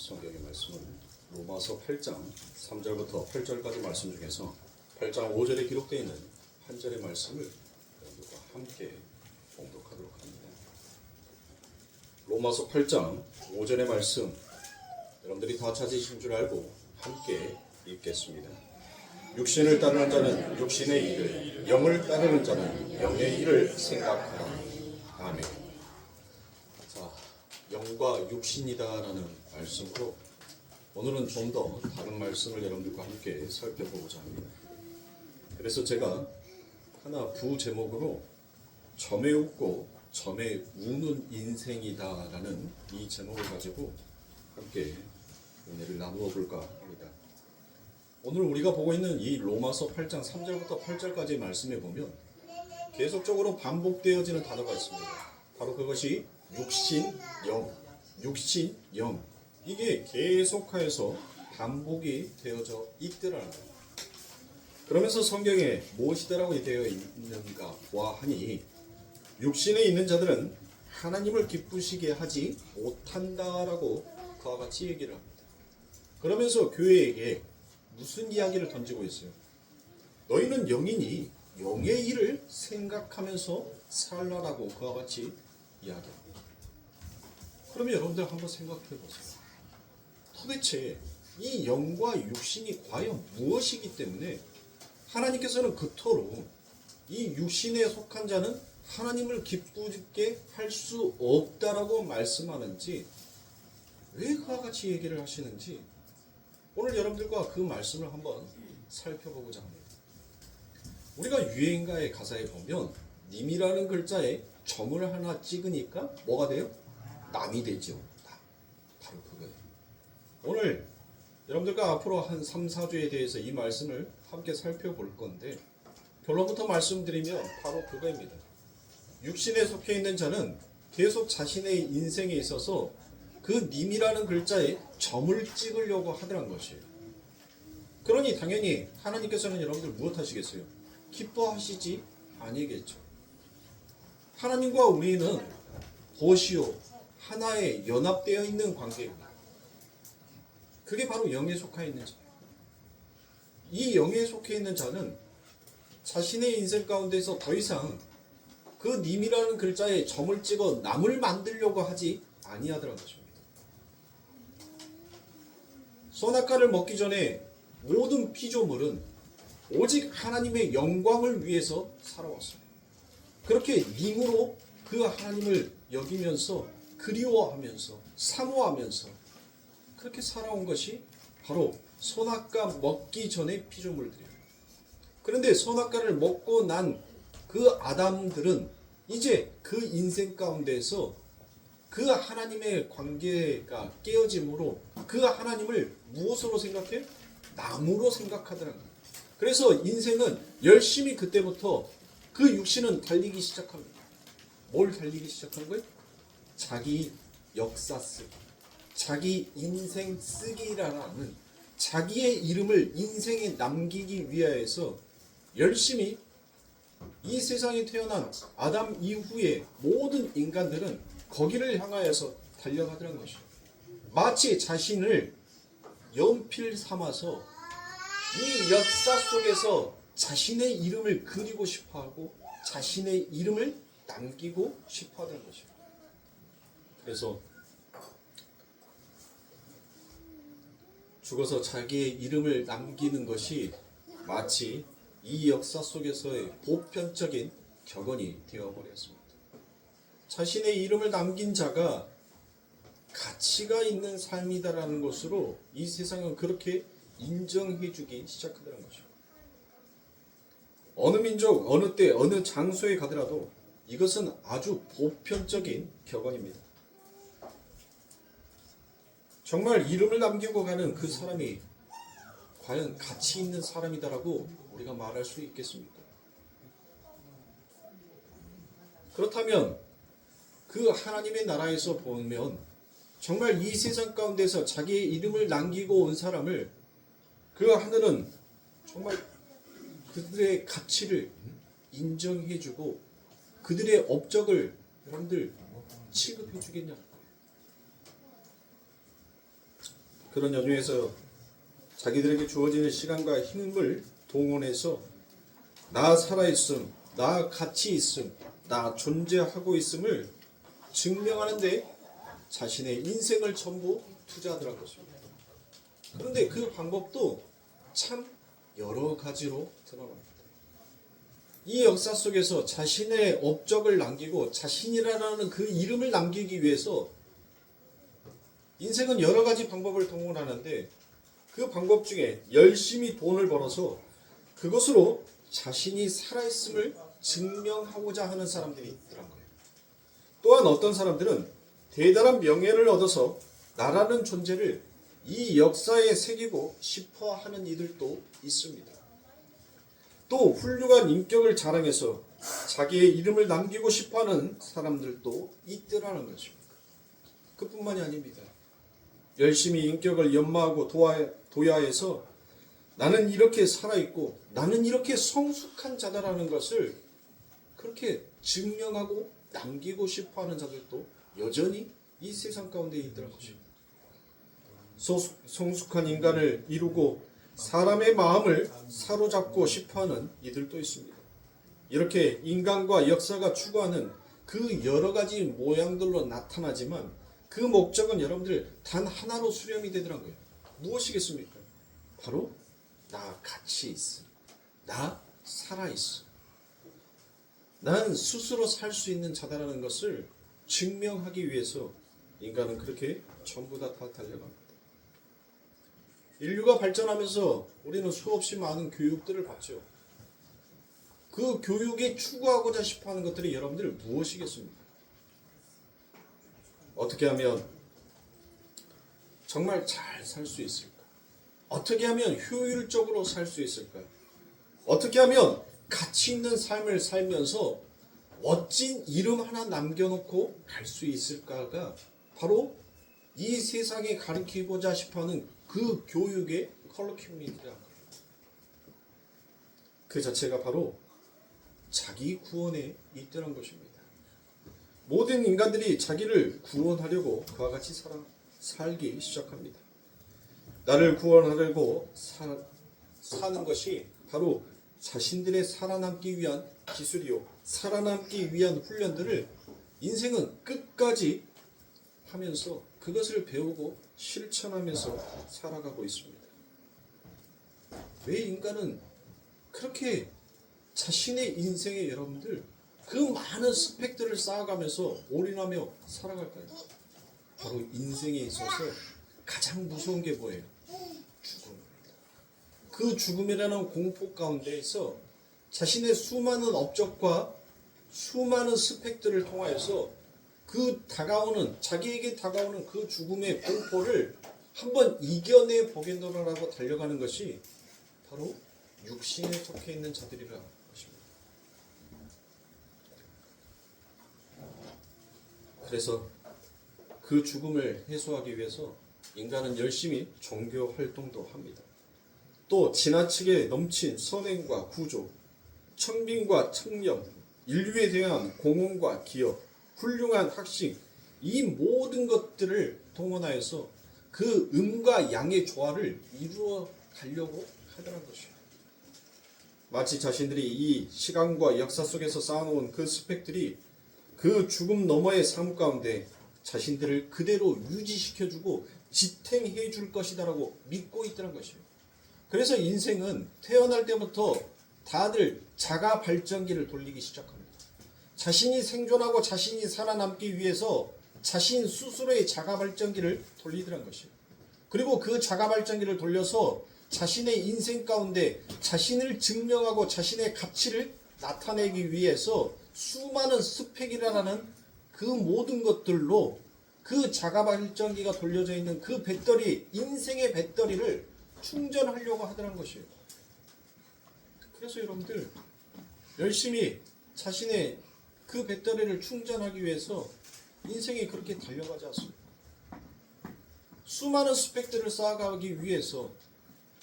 성경의 말씀은 로마서 8장 3절부터 8절까지 말씀 중에서 8장 5절에 기록되어 있는 한 절의 말씀을 여러분들과 함께 봉독하도록 합니다. 로마서 8장 5절의 말씀, 여러분들이 다 찾으신 줄 알고 함께 읽겠습니다. 육신을 따르는 자는 육신의 일을, 영을 따르는 자는 영의 일을 생각하라. 아멘. 자, 영과 육신이다라는 말씀으로 오늘은 좀 더 다른 말씀을 여러분들과 함께 살펴보고자 합니다. 그래서 제가 하나 부제목으로 점에 웃고 점에 우는 인생이다라는 이 제목을 가지고 함께 은혜를 나누어 볼까 합니다. 오늘 우리가 보고 있는 이 로마서 8장 3절부터 8절까지의 말씀에 보면 계속적으로 반복되어지는 단어가 있습니다. 바로 그것이 육신, 영, 육신, 영. 이게 계속하여서 반복이 되어져 있더라는 거예요. 그러면서 성경에 무엇이다라고 되어 있는가와 하니 육신에 있는 자들은 하나님을 기쁘시게 하지 못한다라고 그와 같이 얘기를 합니다. 그러면서 교회에게 무슨 이야기를 던지고 있어요? 너희는 영이니 영의 일을 생각하면서 살라라고 그와 같이 이야기합니다. 그러면 여러분들 한번 생각해 보세요. 도대체 이 영과 육신이 과연 무엇이기 때문에 하나님께서는 그토록 이 육신에 속한 자는 하나님을 기쁘게 할 수 없다라고 말씀하는지, 왜 그와 같이 얘기를 하시는지 오늘 여러분들과 그 말씀을 한번 살펴보고자 합니다. 우리가 유행가의 가사에 보면 님이라는 글자에 점을 하나 찍으니까 뭐가 돼요? 남이 되죠. 바로 그거예요. 오늘 여러분들과 앞으로 한 3, 4주에 대해서 이 말씀을 함께 살펴볼 건데 결론부터 말씀드리면 바로 그거입니다. 육신에 속해 있는 자는 계속 자신의 인생에 있어서 그 님이라는 글자에 점을 찍으려고 하더란 것이에요. 그러니 당연히 하나님께서는 여러분들 무엇 하시겠어요? 기뻐하시지 아니겠죠. 하나님과 우리는 도시요 하나에 연합되어 있는 관계입니다. 그게 바로 영에 속해 있는 자. 이 영에 속해 있는 자는 자신의 인생 가운데서 더 이상 그 님이라는 글자에 점을 찍어 남을 만들려고 하지 아니하더란 것입니다. 선악과를 먹기 전에 모든 피조물은 오직 하나님의 영광을 위해서 살아왔습니다. 그렇게 님으로 그 하나님을 여기면서 그리워하면서 사모하면서 그렇게 살아온 것이 바로 선악과 먹기 전의 피조물들이에요. 그런데 선악과를 먹고 난 그 아담들은 이제 그 인생 가운데서 그 하나님의 관계가 깨어짐으로 그 하나님을 무엇으로 생각해요? 남으로 생각하더라는 거예요. 그래서 인생은 열심히 그때부터 그 육신은 달리기 시작합니다. 뭘 달리기 시작한 거예요? 자기 역사 쓰기, 자기 인생 쓰기라는 자기의 이름을 인생에 남기기 위하여서 열심히 이 세상에 태어난 아담 이후의 모든 인간들은 거기를 향하여서 달려가더란 것이죠. 마치 자신을 연필 삼아서 이 역사 속에서 자신의 이름을 그리고 싶어하고 자신의 이름을 남기고 싶어하던 것이죠. 그래서 죽어서 자기의 이름을 남기는 것이 마치 이 역사 속에서의 보편적인 격언이 되어버렸습니다. 자신의 이름을 남긴 자가 가치가 있는 삶이다라는 것으로 이 세상은 그렇게 인정해주기 시작하더라는 것이죠. 어느 민족, 어느 때, 어느 장소에 가더라도 이것은 아주 보편적인 격언입니다. 정말 이름을 남기고 가는 그 사람이 과연 가치 있는 사람이다라고 우리가 말할 수 있겠습니까? 그렇다면 그 하나님의 나라에서 보면 정말 이 세상 가운데서 자기의 이름을 남기고 온 사람을 그 하늘은 정말 그들의 가치를 인정해주고 그들의 업적을 여러분들 취급해 주겠냐? 그런 연유에서 자기들에게 주어지는 시간과 힘을 동원해서 나 살아있음, 나 가치 있음, 나 존재하고 있음을 증명하는데 자신의 인생을 전부 투자하더란 것입니다. 그런데 그 방법도 참 여러 가지로 드러납니다. 이 역사 속에서 자신의 업적을 남기고 자신이라는 그 이름을 남기기 위해서 인생은 여러 가지 방법을 동원하는데 그 방법 중에 열심히 돈을 벌어서 그것으로 자신이 살아있음을 증명하고자 하는 사람들이 있더란 거예요. 또한 어떤 사람들은 대단한 명예를 얻어서 나라는 존재를 이 역사에 새기고 싶어 하는 이들도 있습니다. 또 훌륭한 인격을 자랑해서 자기의 이름을 남기고 싶어하는 사람들도 있더라는 것입니다. 그뿐만이 아닙니다. 열심히 인격을 연마하고 도야해서 나는 이렇게 살아있고 나는 이렇게 성숙한 자다라는 것을 그렇게 증명하고 남기고 싶어하는 자들도 여전히 이 세상 가운데 있더라는 것입니다. 성숙한 인간을 이루고 사람의 마음을 사로잡고 싶어하는 이들도 있습니다. 이렇게 인간과 역사가 추구하는 그 여러 가지 모양들로 나타나지만 그 목적은 여러분들 단 하나로 수렴이 되더란 거예요. 무엇이겠습니까? 바로 나 가치 있음, 나 살아있음, 난 스스로 살 수 있는 자다라는 것을 증명하기 위해서 인간은 그렇게 전부 다 달려갑니다. 인류가 발전하면서 우리는 수없이 많은 교육들을 받죠. 그 교육에 추구하고자 싶어하는 것들이 여러분들 무엇이겠습니까? 어떻게 하면 정말 잘 살 수 있을까? 어떻게 하면 효율적으로 살 수 있을까? 어떻게 하면 가치 있는 삶을 살면서 멋진 이름 하나 남겨놓고 갈 수 있을까가 바로 이 세상에 가르치고자 싶어하는 그 교육의 컬러큐밋이라 그 자체가 바로 자기 구원에 있다는 것입니다. 모든 인간들이 자기를 구원하려고 그와 같이 살기 시작합니다. 나를 구원하려고 사는 것이 바로 자신들의 살아남기 위한 기술이요, 살아남기 위한 훈련들을 인생은 끝까지 하면서 그것을 배우고 실천하면서 살아가고 있습니다. 왜 인간은 그렇게 자신의 인생에 여러분들 그 많은 스펙들을 쌓아가면서 올인하며 살아갈까요? 바로 인생에 있어서 가장 무서운 게 뭐예요? 죽음입니다. 그 죽음이라는 공포 가운데에서 자신의 수많은 업적과 수많은 스펙들을 통하여서 자기에게 다가오는 그 죽음의 공포를 한번 이겨내 보겠노라라고 달려가는 것이 바로 육신에 속해 있는 자들이라 것입니다. 그래서 그 죽음을 해소하기 위해서 인간은 열심히 종교 활동도 합니다. 또 지나치게 넘친 선행과 구조, 청빙과 청렴, 인류에 대한 공헌과 기여, 훌륭한 학식, 이 모든 것들을 동원하여서 그 음과 양의 조화를 이루어 가려고 하더라는 것이에요. 마치 자신들이 이 시간과 역사 속에서 쌓아놓은 그 스펙들이 그 죽음 너머의 삶 가운데 자신들을 그대로 유지시켜주고 지탱해 줄 것이다라고 믿고 있다는 것이에요. 그래서 인생은 태어날 때부터 다들 자가 발전기를 돌리기 시작합니다. 자신이 생존하고 자신이 살아남기 위해서 자신 스스로의 자가 발전기를 돌리더란 것이에요. 그리고 그 자가 발전기를 돌려서 자신의 인생 가운데 자신을 증명하고 자신의 가치를 나타내기 위해서 수많은 스펙이라는 그 모든 것들로 그 자가 발전기가 돌려져 있는 그 배터리, 인생의 배터리를 충전하려고 하더란 것이에요. 그래서 여러분들 열심히 자신의 그 배터리를 충전하기 위해서 인생이 그렇게 달려가지 않습니다. 수많은 스펙들을 쌓아가기 위해서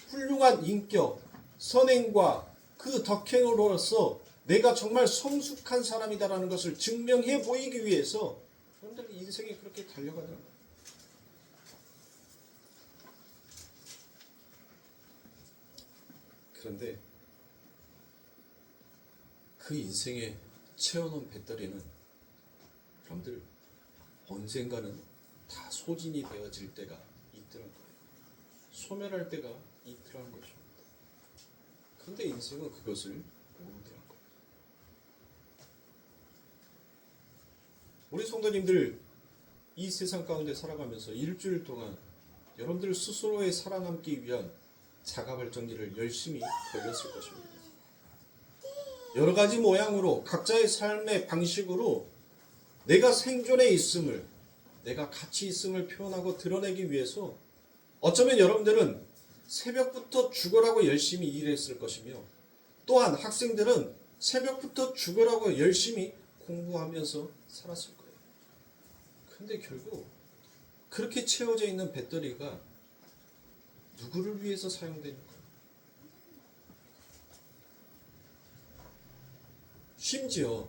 훌륭한 인격, 선행과 그 덕행으로서 내가 정말 성숙한 사람이다라는 것을 증명해 보이기 위해서 여러분들 인생이 그렇게 달려가더라고요. 그런데 그 인생에 채워놓은 배터리는 여러분들 언젠가는 다 소진이 되어질 때가 있더라는 거예요. 소멸할 때가 있더라는 것입니다. 그런데 인생은 그것을 모른다는 거예요. 우리 성도님들 이 세상 가운데 살아가면서 일주일 동안 여러분들 스스로의 살아남기 위한 자가발전기를 열심히 돌렸을 것입니다. 여러 가지 모양으로 각자의 삶의 방식으로 내가 생존에 있음을, 내가 가치 있음을 표현하고 드러내기 위해서 어쩌면 여러분들은 새벽부터 죽으라고 열심히 일했을 것이며, 또한 학생들은 새벽부터 죽으라고 열심히 공부하면서 살았을 거예요. 근데 결국 그렇게 채워져 있는 배터리가 누구를 위해서 사용되는 거예요? 심지어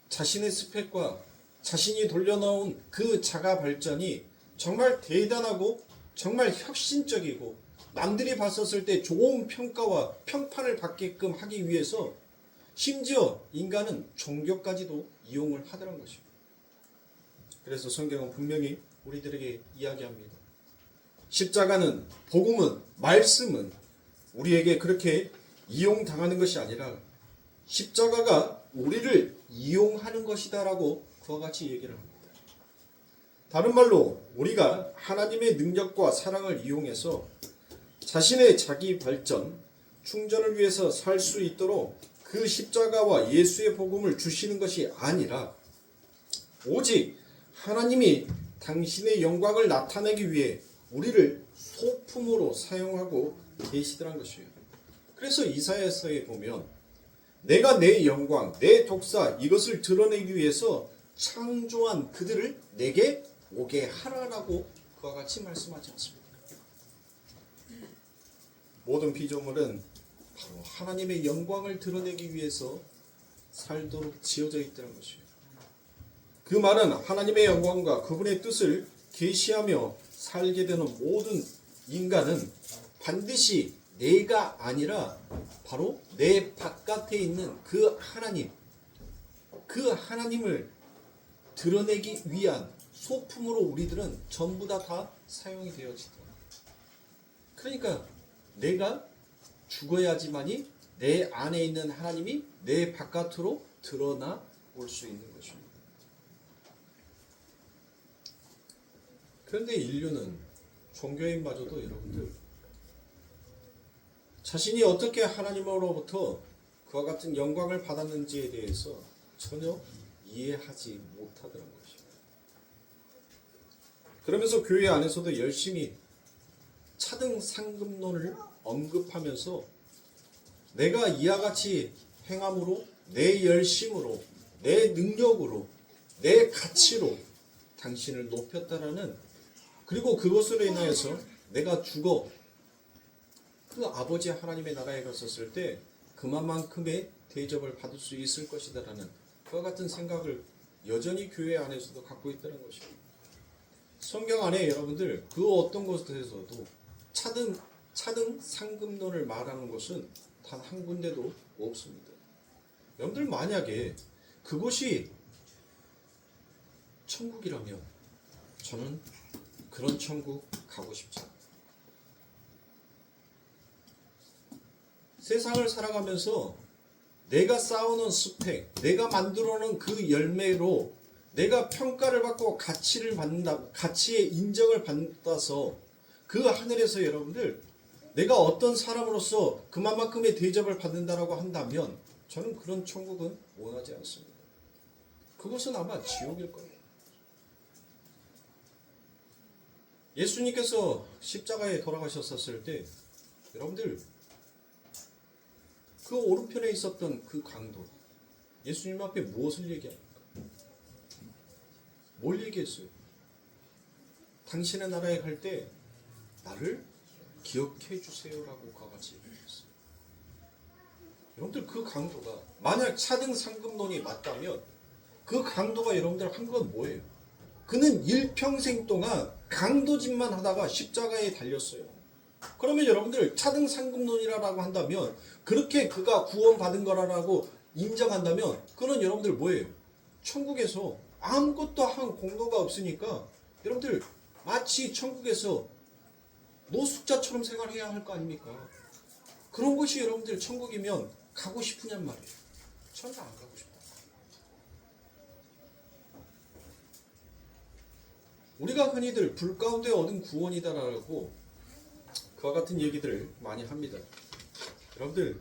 자신의 스펙과 자신이 돌려놓은 그 자가 발전이 정말 대단하고 정말 혁신적이고 남들이 봤었을 때 좋은 평가와 평판을 받게끔 하기 위해서 심지어 인간은 종교까지도 이용을 하더란 것입니다. 그래서 성경은 분명히 우리들에게 이야기합니다. 십자가는, 복음은, 말씀은 우리에게 그렇게 이용당하는 것이 아니라 십자가가 우리를 이용하는 것이다라고 그와 같이 얘기를 합니다. 다른 말로 우리가 하나님의 능력과 사랑을 이용해서 자신의 자기 발전, 충전을 위해서 살 수 있도록 그 십자가와 예수의 복음을 주시는 것이 아니라 오직 하나님이 당신의 영광을 나타내기 위해 우리를 소품으로 사용하고 계시더란 것이에요. 그래서 이사야서에 보면 내가 내 영광, 내 독사 이것을 드러내기 위해서 창조한 그들을 내게 오게 하라라고 그와 같이 말씀하지 않습니까? 모든 피조물은 바로 하나님의 영광을 드러내기 위해서 살도록 지어져 있다는 것이에요. 그 말은 하나님의 영광과 그분의 뜻을 계시하며 살게 되는 모든 인간은 반드시 내가 아니라 바로 내 바깥에 있는 그 하나님을 드러내기 위한 소품으로 우리들은 전부 다 사용이 되어지더라. 그러니까 내가 죽어야지만이 내 안에 있는 하나님이 내 바깥으로 드러나 올 수 있는 것입니다. 그런데 인류는, 종교인마저도 여러분들 자신이 어떻게 하나님으로부터 그와 같은 영광을 받았는지에 대해서 전혀 이해하지 못하더란 것입니다. 그러면서 교회 안에서도 열심히 차등 상급론을 언급하면서 내가 이와 같이 행함으로, 내 열심으로, 내 능력으로, 내 가치로 당신을 높였다라는, 그리고 그것으로 인하여서 내가 죽어 그 아버지 하나님의 나라에 갔었을 때 그만큼의 대접을 받을 수 있을 것이다라는 그와 같은 생각을 여전히 교회 안에서도 갖고 있다는 것입니다. 성경 안에 여러분들 그 어떤 곳에서도 차등 상급론을 말하는 것은 단 한 군데도 없습니다. 여러분들 만약에 그곳이 천국이라면 저는 그런 천국 가고 싶지 않아요. 세상을 살아가면서 내가 쌓아놓은 스펙, 내가 만들어놓은 그 열매로 내가 평가를 받고 가치의 인정을 받아서 그 하늘에서 여러분들 내가 어떤 사람으로서 그만큼의 대접을 받는다라고 한다면 저는 그런 천국은 원하지 않습니다. 그것은 아마 지옥일 거예요. 예수님께서 십자가에 돌아가셨을 때 여러분들 그 오른편에 있었던 그 강도, 예수님 앞에 무엇을 얘기합니까? 뭘 얘기했어요? 당신의 나라에 갈 때 나를 기억해 주세요라고 그와 같이 얘기했어요. 여러분들 그 강도가 만약 차등 상급론이 맞다면 그 강도가 여러분들 한 건 뭐예요? 그는 일평생 동안 강도짓만 하다가 십자가에 달렸어요. 그러면 여러분들 차등 상급론이라고 한다면, 그렇게 그가 구원받은 거라고 인정한다면, 그는 여러분들 뭐예요? 천국에서 아무것도 한 공로가 없으니까 여러분들 마치 천국에서 노숙자처럼 생활해야 할 거 아닙니까? 그런 것이 여러분들 천국이면 가고 싶으냔 말이에요. 저는 안 가고 싶다. 우리가 흔히들 불 가운데 얻은 구원이다라고 그와 같은 얘기들을 많이 합니다. 여러분들,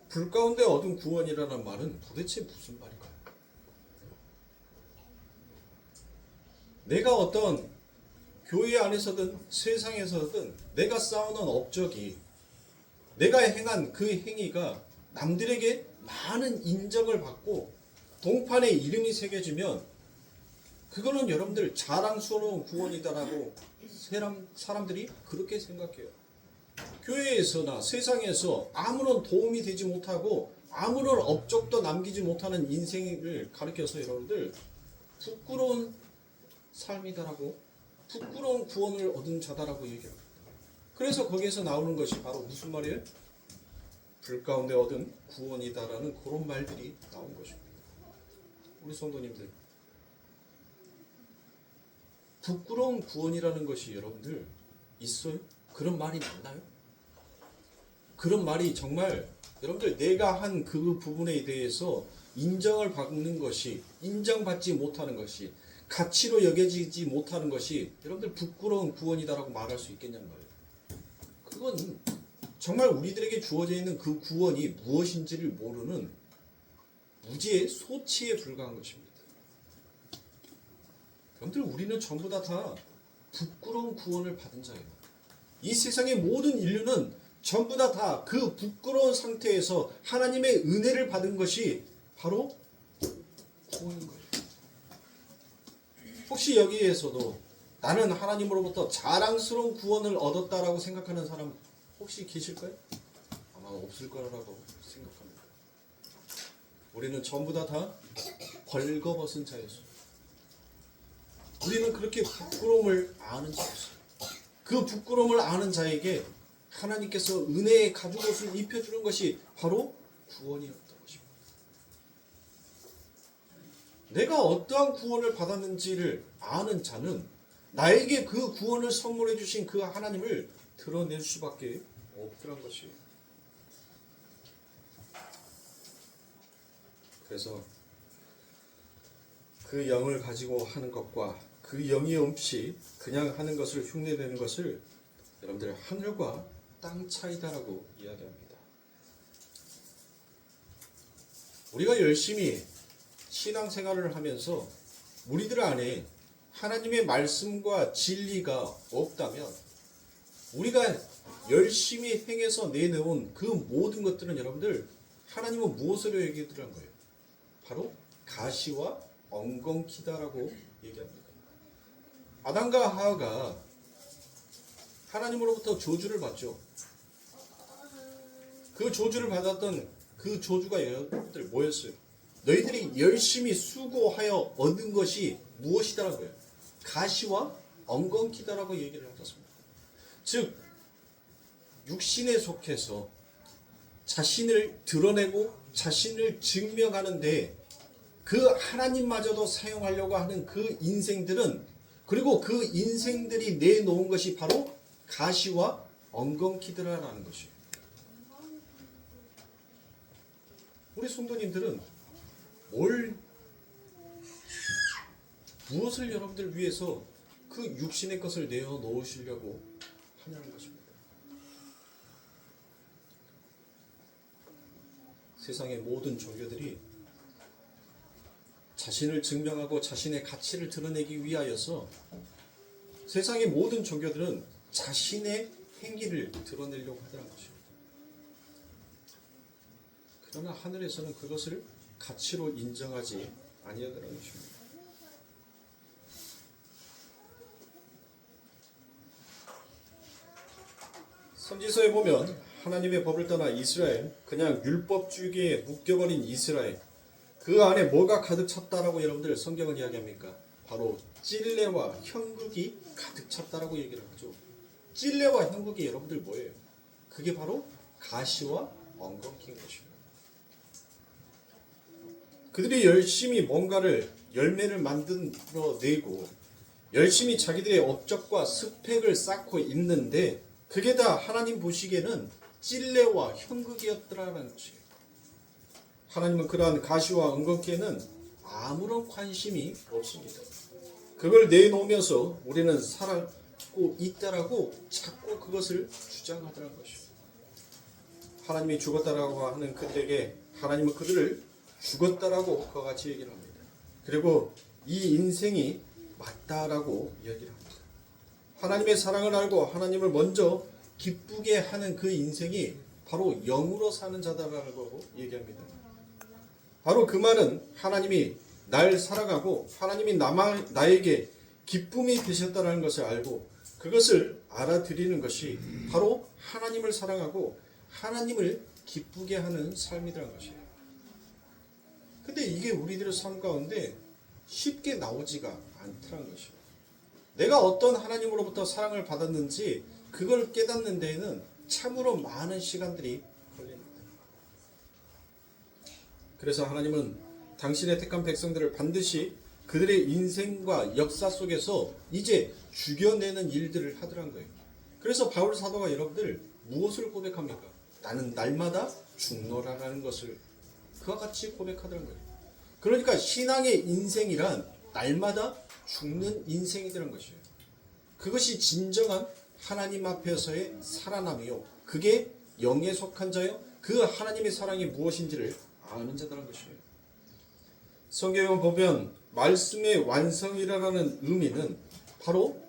불 가운데 얻은 구원이라는 말은 도대체 무슨 말인가요? 내가 어떤 교회 안에서든 세상에서든 내가 쌓아놓은 업적이, 내가 행한 그 행위가 남들에게 많은 인정을 받고 동판에 이름이 새겨지면 그거는 여러분들 자랑스러운 구원이다라고 사람들이 그렇게 생각해요. 교회에서나 세상에서 아무런 도움이 되지 못하고 아무런 업적도 남기지 못하는 인생을 가리켜서 여러분들 부끄러운 삶이다라고, 부끄러운 구원을 얻은 자다라고 얘기합니다. 그래서 거기에서 나오는 것이 바로 무슨 말이에요? 불 가운데 얻은 구원이다라는 그런 말들이 나온 것입니다. 우리 성도님들, 부끄러운 구원이라는 것이 여러분들 있어요? 그런 말이 맞나요? 그런 말이 정말 여러분들 내가 한 그 부분에 대해서 인정을 받는 것이, 인정받지 못하는 것이, 가치로 여겨지지 못하는 것이 여러분들 부끄러운 구원이다라고 말할 수 있겠냐는 말이에요. 그건 정말 우리들에게 주어져 있는 그 구원이 무엇인지를 모르는 무지의 소치에 불과한 것입니다. 여러분들, 우리는 전부 다 부끄러운 구원을 받은 자예요. 이 세상의 모든 인류는 전부 다 그 부끄러운 상태에서 하나님의 은혜를 받은 것이 바로 구원인 거예요. 혹시 여기에서도 나는 하나님으로부터 자랑스러운 구원을 얻었다라고 생각하는 사람 혹시 계실까요? 아마 없을 거라고 생각합니다. 우리는 전부 다 벌거벗은 자였어요. 우리는 그렇게 부끄러움을 아는 자였어요. 그 부끄러움을 아는 자에게 하나님께서 은혜의 가죽옷을 입혀주는 것이 바로 구원이었던 것입니다. 내가 어떠한 구원을 받았는지를 아는 자는 나에게 그 구원을 선물해 주신 그 하나님을 드러낼 수밖에 없더란 것이에요. 그래서 그 영을 가지고 하는 것과 그 영이 없이 그냥 하는 것을 흉내내는 것을 여러분들 하늘과 땅 차이다라고 이야기합니다. 우리가 열심히 신앙생활을 하면서 우리들 안에 하나님의 말씀과 진리가 없다면 우리가 열심히 행해서 내놓은 그 모든 것들은 여러분들 하나님은 무엇으로 얘기하더란 거예요? 바로 가시와 엉겅퀴다라고 얘기합니다. 아담과 하와가 하나님으로부터 저주를 받죠. 그 저주를 받았던 그 저주가 여러분들 뭐였어요? 너희들이 열심히 수고하여 얻은 것이 무엇이다라는 거예요? 가시와 엉겅퀴다라고 얘기를 하셨습니다. 즉 육신에 속해서 자신을 드러내고 자신을 증명하는데 그 하나님마저도 사용하려고 하는 그 인생들은, 그리고 그 인생들이 내놓은 것이 바로 가시와 엉겅퀴다라는 것이에요. 우리 성도님들은 무엇을 여러분들 위해서 그 육신의 것을 내어놓으시려고 하냐는 것입니다. 세상의 모든 종교들이 자신을 증명하고 자신의 가치를 드러내기 위하여서 세상의 모든 종교들은 자신의 행위를 드러내려고 하더라는 것입니다. 그러나 하늘에서는 그것을 가치로 인정하지 아니하더라는 것입니다. 선지서에 보면 하나님의 법을 떠나 이스라엘, 그냥 율법주의에 묶여버린 이스라엘, 그 안에 뭐가 가득 찼다라고 여러분들 성경은 이야기합니까? 바로 찔레와 형극이 가득 찼다라고 얘기를 하죠. 찔레와 형국이 여러분들 뭐예요? 그게 바로 가시와 엉겅퀴인 것입니다. 그들이 열심히 뭔가를 열매를 만들어내고 열심히 자기들의 업적과 스펙을 쌓고 있는데 그게 다 하나님 보시기에는 찔레와 형극이었더라는 것이에요. 하나님은 그러한 가시와 엉겅퀴에는 아무런 관심이 없습니다. 그걸 내놓으면서 우리는 살고 있다라고 자꾸 그것을 주장하더라는 것이에요. 하나님이 죽었다라고 하는 그들에게 하나님은 그들을 죽었다라고 그와 같이 얘기를 합니다. 그리고 이 인생이 맞다라고 이야기를 합니다. 하나님의 사랑을 알고 하나님을 먼저 기쁘게 하는 그 인생이 바로 영으로 사는 자다라고 얘기합니다. 바로 그 말은 하나님이 날 사랑하고 하나님이 나에게 기쁨이 되셨다는 것을 알고 그것을 알아들이는 것이 바로 하나님을 사랑하고 하나님을 기쁘게 하는 삶이라는 것이에요. 근데 이게 우리들의 삶 가운데 쉽게 나오지가 않더라는 것이에요. 내가 어떤 하나님으로부터 사랑을 받았는지 그걸 깨닫는 데에는 참으로 많은 시간들이 걸립니다. 그래서 하나님은 당신의 택한 백성들을 반드시 그들의 인생과 역사 속에서 이제 죽여내는 일들을 하더란 거예요. 그래서 바울 사도가 여러분들 무엇을 고백합니까? 나는 날마다 죽노라라는 것을 그와 같이 고백하더란 거예요. 그러니까 신앙의 인생이란 날마다 죽는 인생이라는 것이에요. 그것이 진정한 하나님 앞에서의 살아남이요. 그게 영에 속한 자요. 그 하나님의 사랑이 무엇인지를 아는 자라는 것이에요. 성경을 보면 말씀의 완성이라는 의미는 바로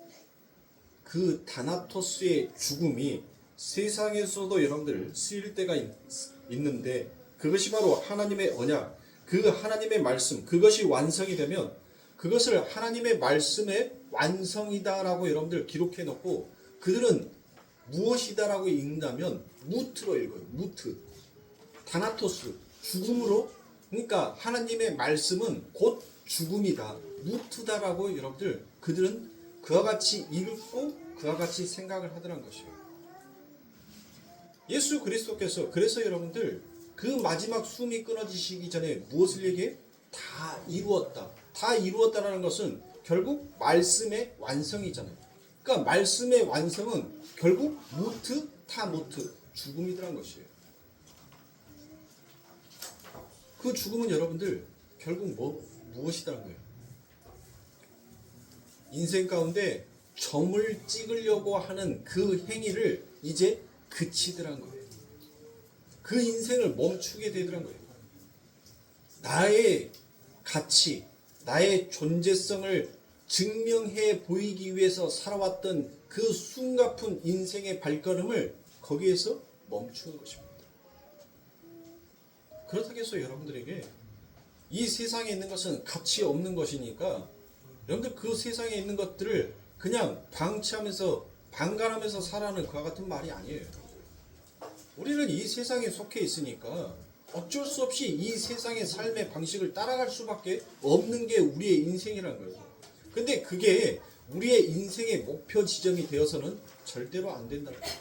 그 다나토스의 죽음이 세상에서도 여러분들 쓰일 때가 있는데 그것이 바로 하나님의 언약, 그 하나님의 말씀, 그것이 완성이 되면 그것을 하나님의 말씀의 완성이다라고 여러분들 기록해 놓고 그들은 무엇이다라고 읽는다면 무트로 읽어요. 무트. 다나토스. 죽음으로. 그러니까 하나님의 말씀은 곧 죽음이다. 무트다라고 여러분들 그들은 그와 같이 읽고 그와 같이 생각을 하더란 것이에요. 예수 그리스도께서 그래서 여러분들 그 마지막 숨이 끊어지시기 전에 무엇을 얘기해? 다 이루었다. 다 이루었다라는 것은 결국 말씀의 완성이잖아요. 그러니까 말씀의 완성은 결국 무트, 타무트, 죽음이라는 것이에요. 그 죽음은 여러분들 결국 무엇이라는 거예요? 인생 가운데 점을 찍으려고 하는 그 행위를 이제 그치더란 거예요. 그 인생을 멈추게 되더란 거예요. 나의 가치, 나의 존재성을 증명해 보이기 위해서 살아왔던 그 숨가쁜 인생의 발걸음을 거기에서 멈추는 것입니다. 그렇다고 해서 여러분들에게 이 세상에 있는 것은 가치 없는 것이니까 여러분들 그 세상에 있는 것들을 그냥 방치하면서 방관하면서 살아가는 그와 같은 말이 아니에요. 우리는 이 세상에 속해 있으니까 어쩔 수 없이 이 세상의 삶의 방식을 따라갈 수밖에 없는 게 우리의 인생이라는 거예요. 근데 그게 우리의 인생의 목표 지점이 되어서는 절대로 안 된다는 거예요.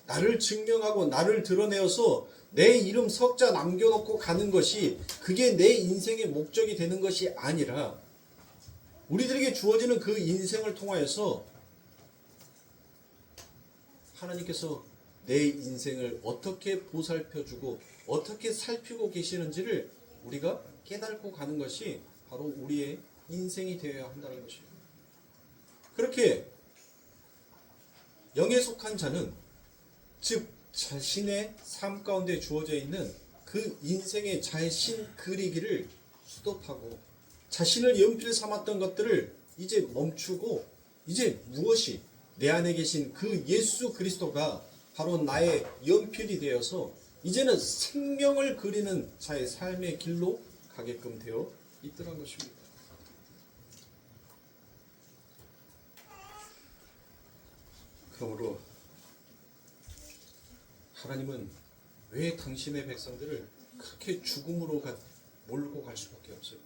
나를 증명하고 나를 드러내어서 내 이름 석자 남겨놓고 가는 것이 그게 내 인생의 목적이 되는 것이 아니라 우리들에게 주어지는 그 인생을 통하여서 하나님께서 내 인생을 어떻게 보살펴주고 어떻게 살피고 계시는지를 우리가 깨닫고 가는 것이 바로 우리의 인생이 되어야 한다는 것이에요. 그렇게 영에 속한 자는 즉 자신의 삶 가운데 주어져 있는 그 인생의 자신 그리기를 스톱하고 자신을 연필 삼았던 것들을 이제 멈추고 이제 무엇이 내 안에 계신 그 예수 그리스도가 바로 나의 연필이 되어서 이제는 생명을 그리는 자의 삶의 길로 가게끔 되어 있더란 것입니다. 그러므로 하나님은 왜 당신의 백성들을 그렇게 죽음으로 몰고 갈 수밖에 없어요?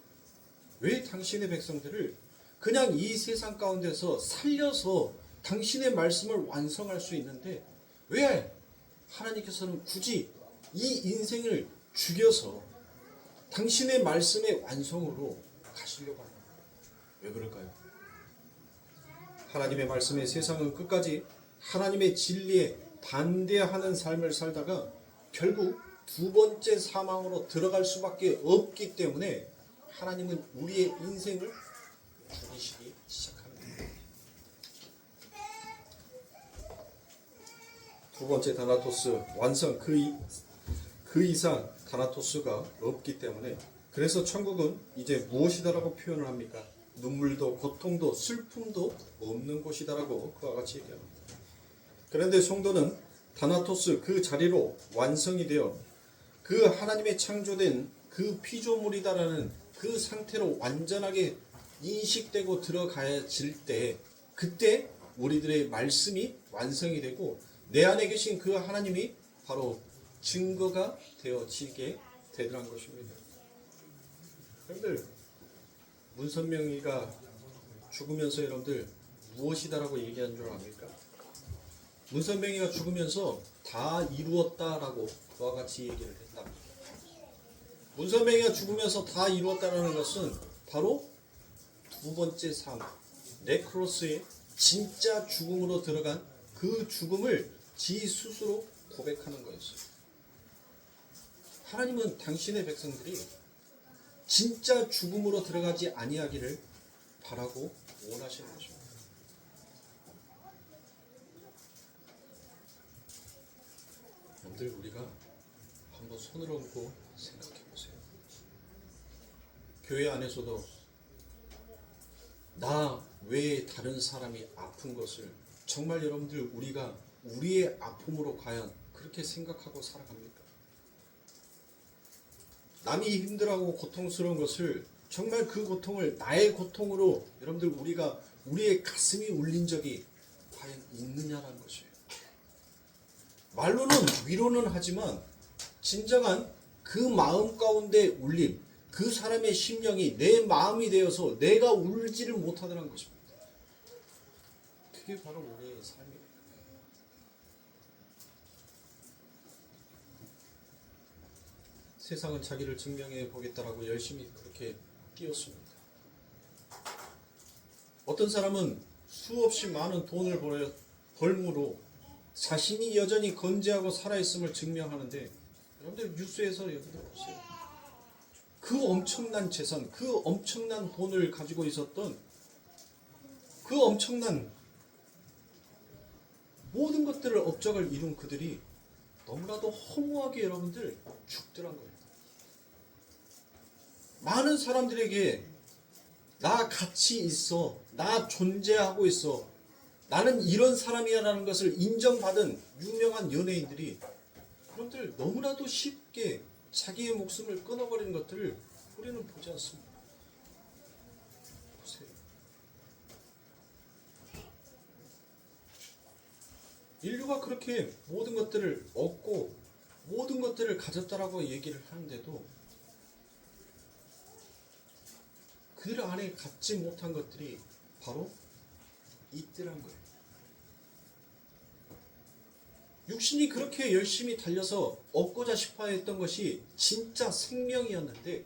왜 당신의 백성들을 그냥 이 세상 가운데서 살려서 당신의 말씀을 완성할 수 있는데 왜 하나님께서는 굳이 이 인생을 죽여서 당신의 말씀의 완성으로 가시려고 합니다. 왜 그럴까요? 하나님의 말씀에 세상은 끝까지 하나님의 진리에 반대하는 삶을 살다가 결국 두 번째 사망으로 들어갈 수밖에 없기 때문에 하나님은 우리의 인생을 죽이시기 시작합니다. 두 번째 다나토스 완성, 그 이상 다나토스가 없기 때문에, 그래서 천국은 이제 무엇이다라고 표현을 합니까? 눈물도 고통도 슬픔도 없는 곳이다라고 그와 같이 얘기합니다. 그런데 성도는 다나토스 그 자리로 완성이 되어 그 하나님의 창조된 그 피조물이다라는 그 상태로 완전하게 인식되고 들어가질 때, 그때 우리들의 말씀이 완성이 되고 내 안에 계신 그 하나님이 바로 증거가 되어지게 되더란 것입니다. 여러분들, 문선명이가 죽으면서 여러분들 무엇이다라고 얘기한 줄 압니까? 문선명이가 죽으면서 다 이루었다라고 그와 같이 얘기를 했다. 문선명이가 죽으면서 다 이루었다라는 것은 바로 두 번째 사망, 네크로스의 진짜 죽음으로 들어간 그 죽음을 지 스스로 고백하는 거였어요. 하나님은 당신의 백성들이 진짜 죽음으로 들어가지 아니하기를 바라고 원하시는 것입니다. 여러분들, 우리가 한번 손을 얹고 생각해 보세요. 교회 안에서도 나 외에 다른 사람이 아픈 것을 정말 여러분들 우리가 우리의 아픔으로 과연 그렇게 생각하고 살아갑니까? 남이 힘들어하고 고통스러운 것을 정말 그 고통을 나의 고통으로 여러분들 우리가 우리의 가슴이 울린 적이 과연 있느냐라는 것이에요. 말로는 위로는 하지만 진정한 그 마음 가운데 울림, 그 사람의 심령이 내 마음이 되어서 내가 울지를 못하더라는 것입니다. 그게 바로 우리의 삶입니다. 세상은 자기를 증명해 보겠다라고 열심히 그렇게 뛰었습니다. 어떤 사람은 수없이 많은 돈을 벌므로 자신이 여전히 건재하고 살아있음을 증명하는데, 여러분들 뉴스에서 여러분들 보세요. 그 엄청난 재산, 그 엄청난 돈을 가지고 있었던 그 엄청난 모든 것들을 업적을 이룬 그들이 너무나도 허무하게 여러분들 죽더란 거예요. 많은 사람들에게 나 가치 있어, 나 존재하고 있어, 나는 이런 사람이야 라는 것을 인정받은 유명한 연예인들이 여러분들 너무나도 쉽게 자기의 목숨을 끊어버리는 것들을 우리는 보지 않습니다. 보세요. 인류가 그렇게 모든 것들을 얻고 모든 것들을 가졌다라고 얘기를 하는데도 그들 안에 갖지 못한 것들이 바로 있더란 거예요. 육신이 그렇게 열심히 달려서 얻고자 싶어 했던 것이 진짜 생명이었는데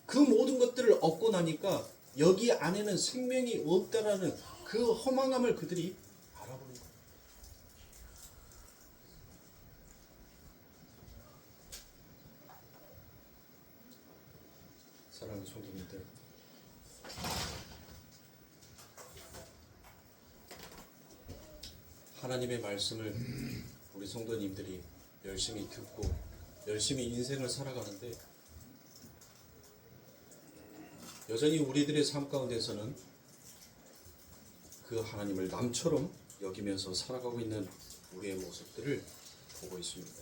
그 모든 것들을 얻고 나니까 여기 안에는 생명이 없다라는 그 허망함을 그들이 알아보는 거예요. 사랑하는 성도님들, 하나님의 말씀을 우리 성도님들이 열심히 듣고 열심히 인생을 살아가는데 여전히 우리들의 삶 가운데서는 그 하나님을 남처럼 여기면서 살아가고 있는 우리의 모습들을 보고 있습니다.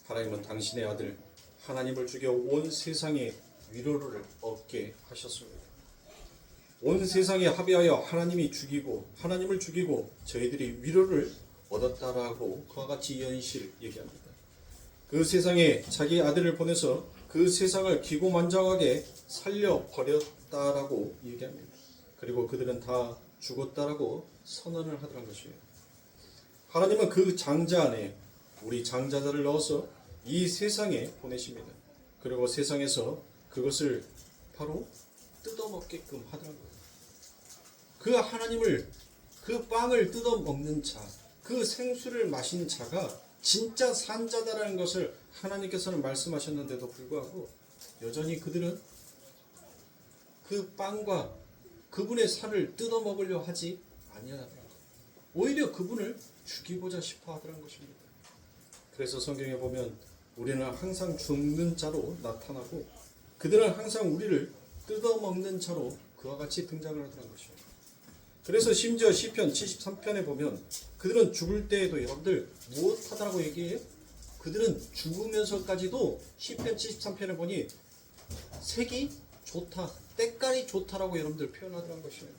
하나님은 당신의 아들 하나님을 죽여 온 세상에 위로를 얻게 하셨습니다. 온 세상에 합의하여 하나님을 죽이고 저희들이 위로를 얻었다라고 그와 같이 연실 얘기합니다. 그 세상에 자기 아들을 보내서 그 세상을 기고만장하게 살려버렸다라고 얘기합니다. 그리고 그들은 다 죽었다라고 선언을 하더란 것이에요. 하나님은 그 장자 안에 우리 장자들을 넣어서 이 세상에 보내십니다. 그리고 세상에서 그것을 바로 뜯어먹게끔 하더란 거예요. 그 하나님을, 그 빵을 뜯어먹는 자, 그 생수를 마신 자가 진짜 산자다라는 것을 하나님께서는 말씀하셨는데도 불구하고 여전히 그들은 그 빵과 그분의 살을 뜯어먹으려 하지 아니하더라. 오히려 그분을 죽이고자 싶어 하더란 것입니다. 그래서 성경에 보면 우리는 항상 죽는 자로 나타나고 그들은 항상 우리를 뜯어먹는 자로 그와 같이 등장을 하더란 것이에요. 그래서 심지어 시편 73편에 보면 그들은 죽을 때에도 여러분들 무엇하다라고 얘기해요? 그들은 죽으면서까지도 시편 73편에 보니 색이 좋다, 때깔이 좋다라고 여러분들 표현하더란 것이에요.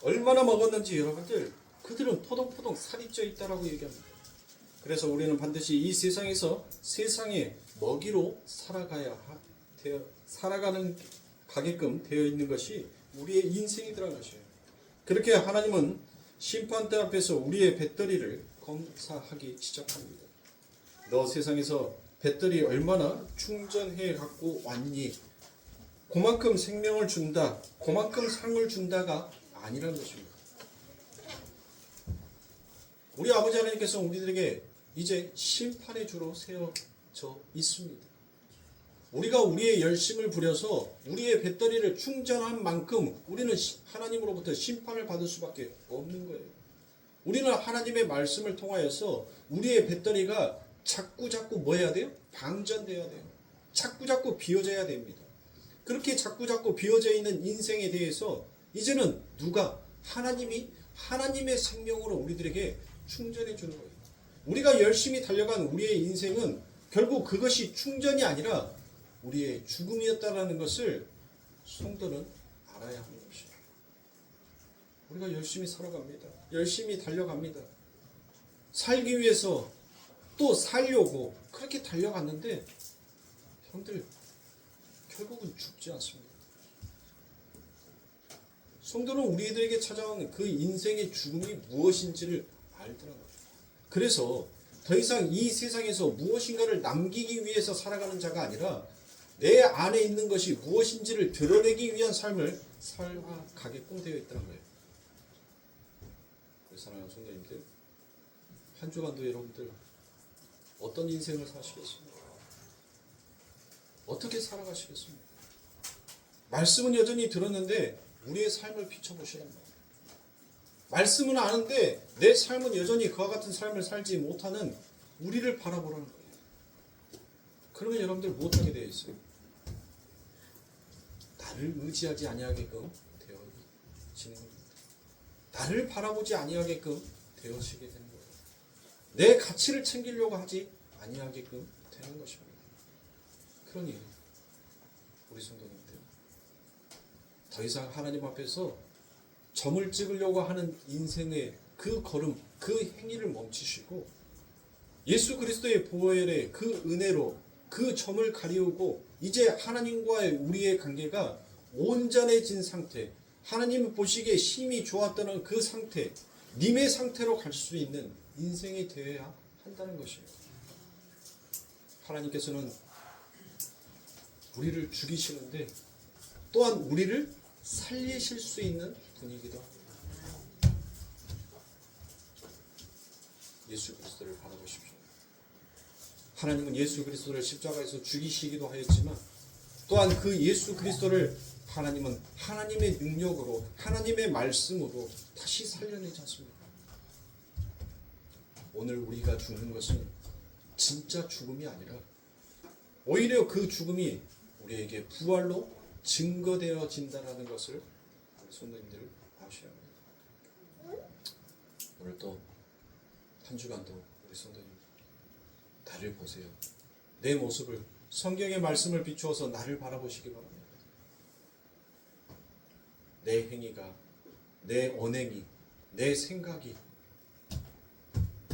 얼마나 먹었는지 여러분들 그들은 포동포동 살이 쪄 있다라고 얘기합니다. 그래서 우리는 반드시 이 세상에서 세상의 먹이로 살아가는 가게끔 되어 있는 것이 우리의 인생이더라는 것이에요. 그렇게 하나님은 심판대 앞에서 우리의 배터리를 검사하기 시작합니다. 너 세상에서 배터리 얼마나 충전해 갖고 왔니? 그만큼 생명을 준다, 그만큼 상을 준다가 아니라는 것입니다. 우리 아버지 하나님께서 우리들에게 이제 심판의 주로 세워져 있습니다. 우리가 우리의 열심을 부려서 우리의 배터리를 충전한 만큼 우리는 하나님으로부터 심판을 받을 수밖에 없는 거예요. 우리는 하나님의 말씀을 통하여서 우리의 배터리가 자꾸자꾸 뭐 해야 돼요? 방전돼야 돼요. 자꾸자꾸 비워져야 됩니다. 그렇게 자꾸자꾸 비워져 있는 인생에 대해서 이제는 누가? 하나님이 하나님의 생명으로 우리들에게 충전해 주는 거예요. 우리가 열심히 달려간 우리의 인생은 결국 그것이 충전이 아니라 우리의 죽음이었다라는 것을 성도는 알아야 하는 것이에요. 우리가 열심히 살아갑니다. 열심히 달려갑니다. 살기 위해서 또 살려고 그렇게 달려갔는데 형들 결국은 죽지 않습니다. 성도는 우리들에게 찾아오는 그 인생의 죽음이 무엇인지를 알더라고요. 그래서 더 이상 이 세상에서 무엇인가를 남기기 위해서 살아가는 자가 아니라 내 안에 있는 것이 무엇인지를 드러내기 위한 삶을 살아가게끔 되어 있다는 거예요. 사랑하는 성도님들, 한 주간도 여러분들 어떤 인생을 사시겠습니까? 어떻게 살아가시겠습니까? 말씀은 여전히 들었는데 우리의 삶을 비춰보시란 말이에요. 말씀은 아는데 내 삶은 여전히 그와 같은 삶을 살지 못하는 우리를 바라보라는 거예요. 그러면 여러분들 못하게 되어 있어요. 나를 의지하지 아니하게끔 되어지는 겁니다. 나를 바라보지 아니하게끔 되어지게 되는 거예요. 내 가치를 챙기려고 하지 아니하게끔 되는 것입니다. 그러니 우리 성도님들 더 이상 하나님 앞에서 점을 찍으려고 하는 인생의 그 걸음, 그 행위를 멈추시고 예수 그리스도의 보혈의 그 은혜로 그 점을 가리우고 이제 하나님과의 우리의 관계가 온전해진 상태, 하나님 보시기에 힘이 좋았다는 그 상태, 님의 상태로 갈 수 있는 인생이 되어야 한다는 것이에요. 하나님께서는 우리를 죽이시는데 또한 우리를 살리실 수 있는 분이기도 합니다. 예수 그리스도를 바라보십시오. 하나님은 예수 그리스도를 십자가에서 죽이시기도 하였지만 또한 그 예수 그리스도를 하나님은 하나님의 능력으로 하나님의 말씀으로 다시 살려내지 않습니까? 오늘 우리가 죽는 것은 진짜 죽음이 아니라 오히려 그 죽음이 우리에게 부활로 증거되어진다는 것을 성도님들 아셔야 합니다. 오늘 또 한 주간도 우리 성도님 나를 보세요. 내 모습을 성경의 말씀을 비추어서 나를 바라보시기 바랍니다. 내 행위가, 내 언행이, 내 생각이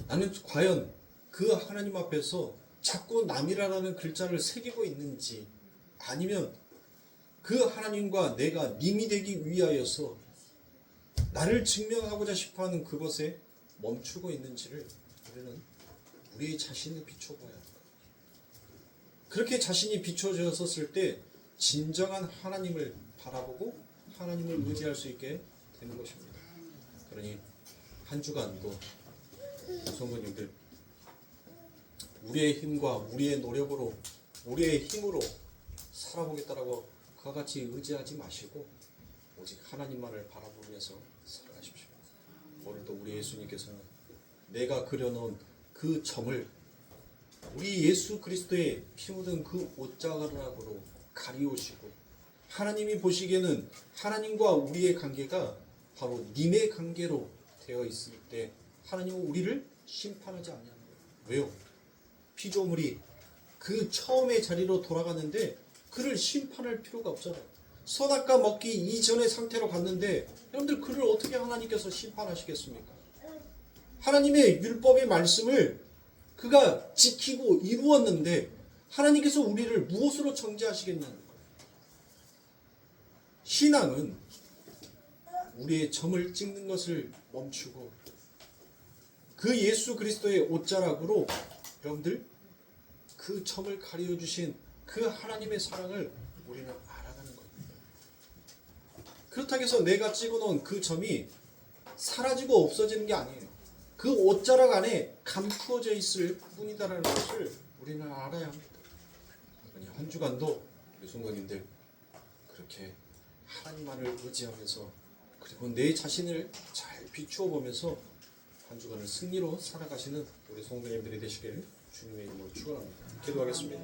나는 과연 그 하나님 앞에서 자꾸 남이라는 글자를 새기고 있는지 아니면 그 하나님과 내가 님이 되기 위하여서 나를 증명하고자 싶어하는 그것에 멈추고 있는지를 우리는 우리 자신을 비춰봐야 합니다. 그렇게 자신이 비춰졌을 때 진정한 하나님을 바라보고 하나님을 의지할 수 있게 되는 것입니다. 그러니 한 주간도 성도님들 우리의 힘과 우리의 노력으로 우리의 힘으로 살아보겠다라고 그와 같이 의지하지 마시고 오직 하나님만을 바라보면서 살아가십시오. 오늘도 우리 예수님께서는 내가 그려놓은 그 점을 우리 예수 그리스도의 피 묻은 그 옷자락으로 가리우시고 하나님이 보시기에는 하나님과 우리의 관계가 바로 님의 관계로 되어 있을 때 하나님은 우리를 심판하지 않냐는 거예요. 왜요? 피조물이 그 처음의 자리로 돌아갔는데 그를 심판할 필요가 없잖아요. 선악과 먹기 이전의 상태로 갔는데 여러분들 그를 어떻게 하나님께서 심판하시겠습니까? 하나님의 율법의 말씀을 그가 지키고 이루었는데 하나님께서 우리를 무엇으로 정죄하시겠냐는 거예요. 신앙은 우리의 점을 찍는 것을 멈추고 그 예수 그리스도의 옷자락으로 여러분들 그 점을 가리워 주신 그 하나님의 사랑을 우리는 알아가는 겁니다. 그렇다고 해서 내가 찍어놓은 그 점이 사라지고 없어지는 게 아니에요. 그 옷자락 안에 감추어져 있을 뿐이다라는 것을 우리는 알아야 합니다. 그러니 한 주간도 우리 성도님들 그렇게 하나님만을 의지하면서 그리고 내 자신을 잘 비추어 보면서 한 주간을 승리로 살아가시는 우리 성도님들이 되시길 주님의 이름으로 축원합니다. 기도하겠습니다.